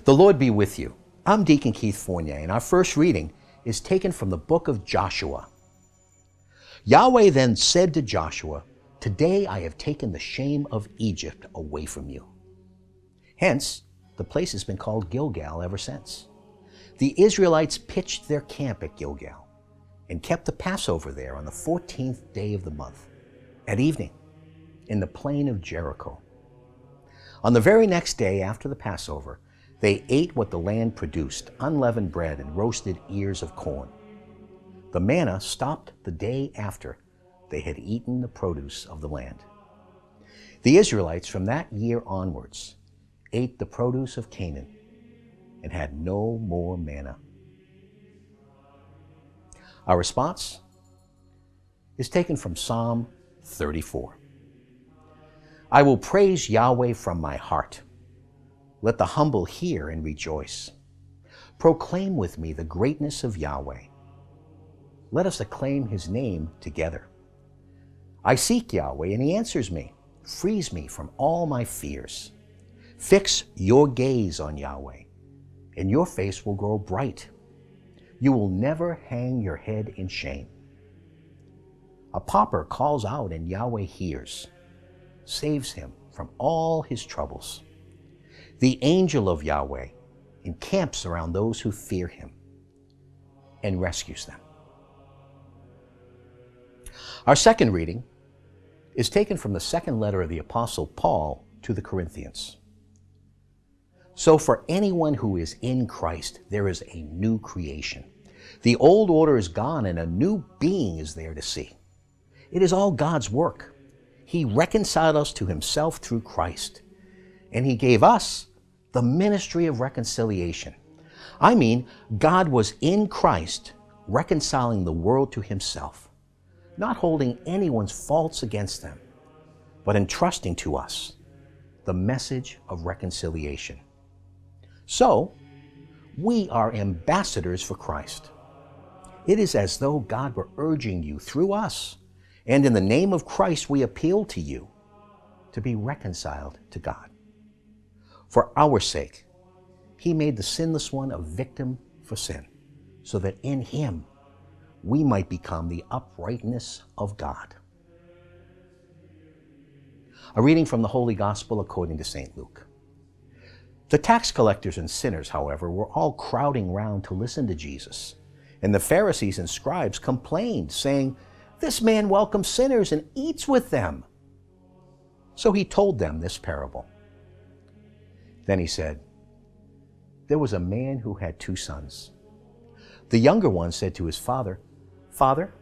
The Lord be with you. I'm Deacon Keith Fournier, and our first reading is taken from the book of Joshua. Yahweh then said to Joshua, "Today I have taken the shame of Egypt away from you." Hence, the place has been called Gilgal ever since. The Israelites pitched their camp at Gilgal and kept the Passover there on the 14th day of the month, at evening, in the plain of Jericho. On the very next day after the Passover, they ate what the land produced, unleavened bread and roasted ears of corn. The manna stopped the day after they had eaten the produce of the land. The Israelites from that year onwards ate the produce of Canaan and had no more manna. Our response is taken from Psalm 34. I will praise Yahweh from my heart. Let the humble hear and rejoice. Proclaim with me the greatness of Yahweh. Let us acclaim his name together. I seek Yahweh, and he answers me, frees me from all my fears. Fix your gaze on Yahweh, and your face will grow bright. You will never hang your head in shame. A pauper calls out, and Yahweh hears, saves him from all his troubles. The angel of Yahweh encamps around those who fear him and rescues them. Our second reading is taken from the second letter of the Apostle Paul to the Corinthians. So for anyone who is in Christ, there is a new creation. The old order is gone and a new being is there to see. It is all God's work. He reconciled us to himself through Christ, and he gave us the ministry of reconciliation. I mean, God was in Christ reconciling the world to himself, not holding anyone's faults against them, but entrusting to us the message of reconciliation. So, we are ambassadors for Christ. It is as though God were urging you through us, and in the name of Christ we appeal to you to be reconciled to God. For our sake, he made the sinless one a victim for sin, so that in him we might become the uprightness of God. A reading from the Holy Gospel according to St. Luke. The tax collectors and sinners, however, were all crowding round to listen to Jesus, and the Pharisees and scribes complained, saying, "This man welcomes sinners and eats with them." So he told them this parable. Then he said, there was a man who had 2 sons. The younger one said to his father, "Father,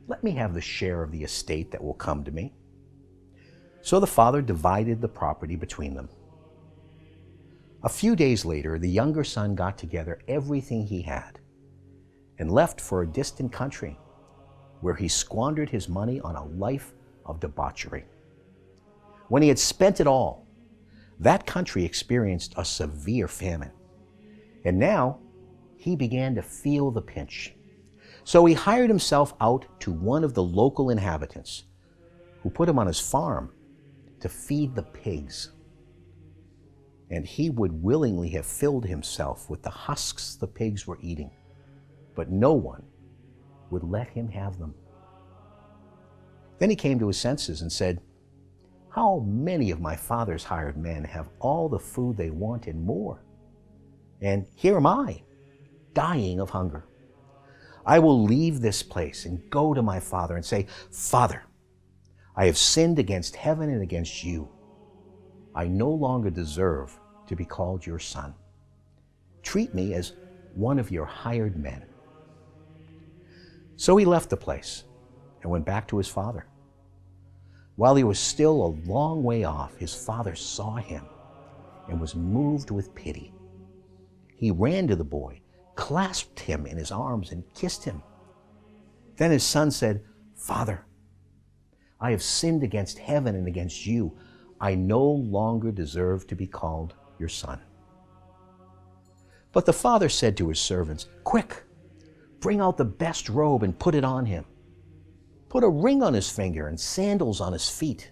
let me have the share of the estate that will come to me." So the father divided the property between them. A few days later, the younger son got together everything he had and left for a distant country, where he squandered his money on a life of debauchery. When he had spent it all, that country experienced a severe famine, and now he began to feel the pinch. So he hired himself out to one of the local inhabitants, who put him on his farm to feed the pigs. And he would willingly have filled himself with the husks the pigs were eating, but no one would let him have them. Then he came to his senses and said, "How many of my father's hired men have all the food they want and more? And here am I, dying of hunger. I will leave this place and go to my father and say, 'Father, I have sinned against heaven and against you. I no longer deserve to be called your son. Treat me as one of your hired men.' So he left the place and went back to his father. While he was still a long way off, his father saw him and was moved with pity. He ran to the boy, clasped him in his arms, and kissed him. Then his son said, 'Father, I have sinned against heaven and against you. I no longer deserve to be called your son.' But the father said to his servants, 'Quick, bring out the best robe and put it on him. Put a ring on his finger and sandals on his feet.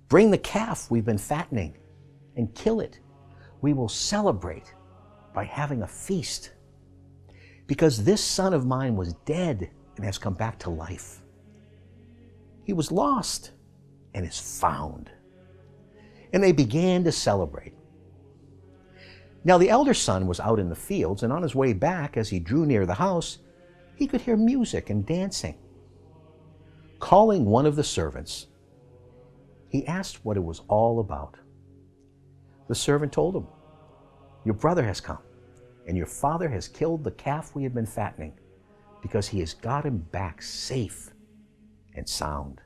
Bring the calf we've been fattening and kill it. we will celebrate by having a feast. Because this son of mine was dead and has come back to life. He was lost and is found." And they began to celebrate. Now the elder son was out in the fields, and on his way back, as he drew near the house, he could hear music and dancing. Calling one of the servants, he asked what it was all about. The servant told him, "Your brother has come, and your father has killed the calf we have been fattening, because he has got him back safe and sound."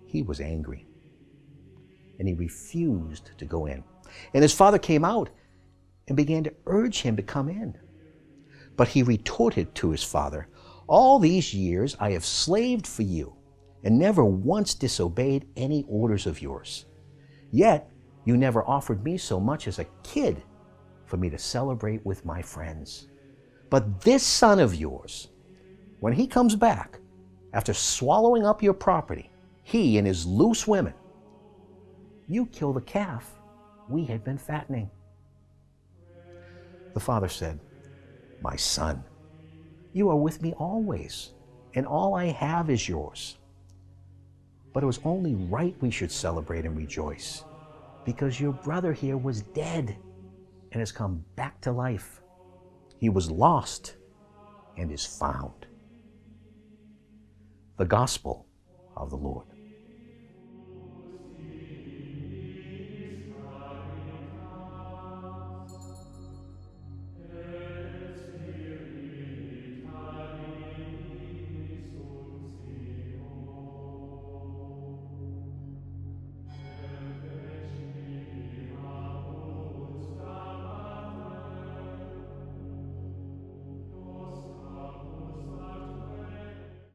He was angry, and he refused to go in. And his father came out and began to urge him to come in. But he retorted to his father, "All these years I have slaved for you and never once disobeyed any orders of yours. Yet you never offered me so much as a kid for me to celebrate with my friends. But this son of yours, when he comes back, after swallowing up your property, he and his loose women, you kill the calf we had been fattening." The father said, "My son, you are with me always, and all I have is yours. But it was only right we should celebrate and rejoice, because your brother here was dead and has come back to life. He was lost and is found." The Gospel of the Lord.